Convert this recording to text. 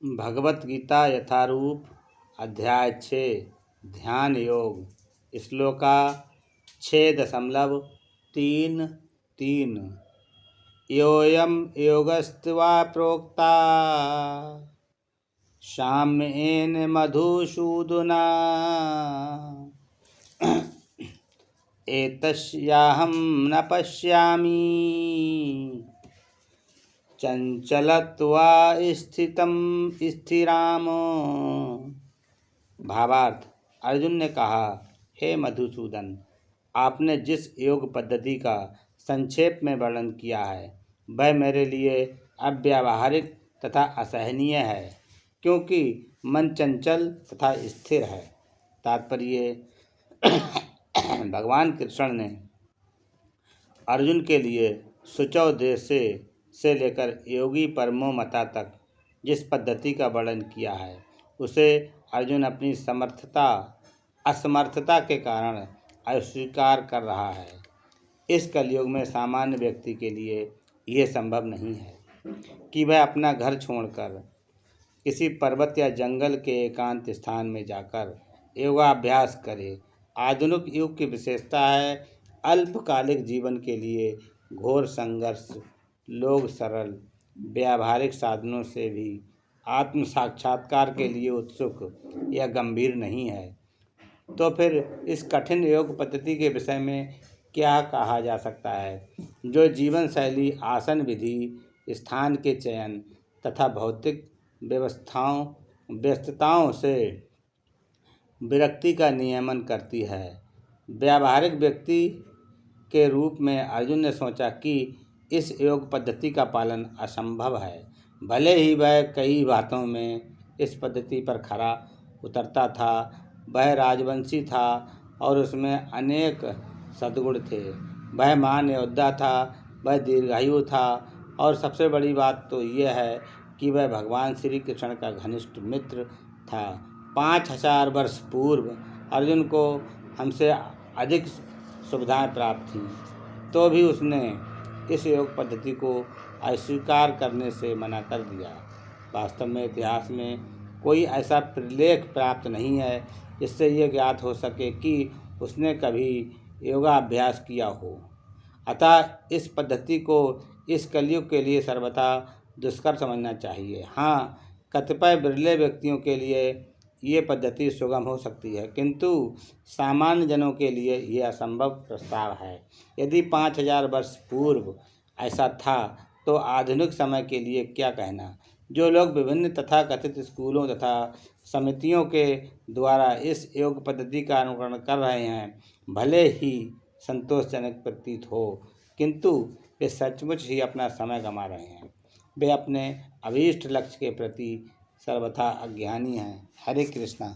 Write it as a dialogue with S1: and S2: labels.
S1: भगवत गीता यथारूप अध्याय 6 ध्यान योग श्लोका 6.33 योऽयं योगस्त्वा प्रोक्ता साम्येन मधुसूदना एतस्याहं न पश्यामि चंचलत्वा स्थितम स्थिराम। भावार्थ, अर्जुन ने कहा, हे मधुसूदन, आपने जिस योग पद्धति का संक्षेप में वर्णन किया है वह मेरे लिए अव्यावहारिक तथा असहनीय है, क्योंकि मन चंचल तथा स्थिर है। तात्पर्य भगवान कृष्ण ने अर्जुन के लिए सुचौ देश से लेकर योगी परमो मता तक जिस पद्धति का वर्णन किया है उसे अर्जुन अपनी असमर्थता के कारण अस्वीकार कर रहा है। इस कलयुग में सामान्य व्यक्ति के लिए यह संभव नहीं है कि वह अपना घर छोड़कर किसी पर्वत या जंगल के एकांत स्थान में जाकर योगाभ्यास करे। आधुनिक युग की विशेषता है अल्पकालिक जीवन के लिए घोर संघर्ष। लोग सरल व्यावहारिक साधनों से भी आत्म साक्षात्कार के लिए उत्सुक या गंभीर नहीं है। तो फिर इस कठिन योग पद्धति के विषय में क्या कहा जा सकता है, जो जीवन शैली, आसन विधि, स्थान के चयन तथा भौतिक व्यस्तताओं से विरक्ति का नियमन करती है। व्यावहारिक व्यक्ति के रूप में अर्जुन ने सोचा कि इस योग पद्धति का पालन असंभव है। भले ही वह कई बातों में इस पद्धति पर खरा उतरता था, वह राजवंशी था और उसमें अनेक सद्गुण थे, वह महान योद्धा था, वह दीर्घायु था और सबसे बड़ी बात तो यह है कि वह भगवान श्री कृष्ण का घनिष्ठ मित्र था। 5000 वर्ष पूर्व अर्जुन को हमसे अधिक सुविधाएं प्राप्त थीं, तो भी उसने इस योग पद्धति को अस्वीकार करने से मना कर दिया। वास्तव में इतिहास में कोई ऐसा प्रलेख प्राप्त नहीं है जिससे यह ज्ञात हो सके कि उसने कभी योगाभ्यास किया हो। अतः इस पद्धति को इस कलयुग के लिए सर्वथा दुष्कर समझना चाहिए। हाँ, कतिपय बिरले व्यक्तियों के लिए ये पद्धति सुगम हो सकती है, किंतु सामान्य जनों के लिए यह असंभव प्रस्ताव है। यदि 5000 वर्ष पूर्व ऐसा था तो आधुनिक समय के लिए क्या कहना। जो लोग विभिन्न तथाकथित स्कूलों तथा समितियों के द्वारा इस योग पद्धति का अनुकरण कर रहे हैं, भले ही संतोषजनक प्रतीत हो, किंतु वे सचमुच ही अपना समय गंवा रहे हैं। वे अपने अभीष्ट लक्ष्य के प्रति सर्वथा अज्ञानी हैं। हरे कृष्णा।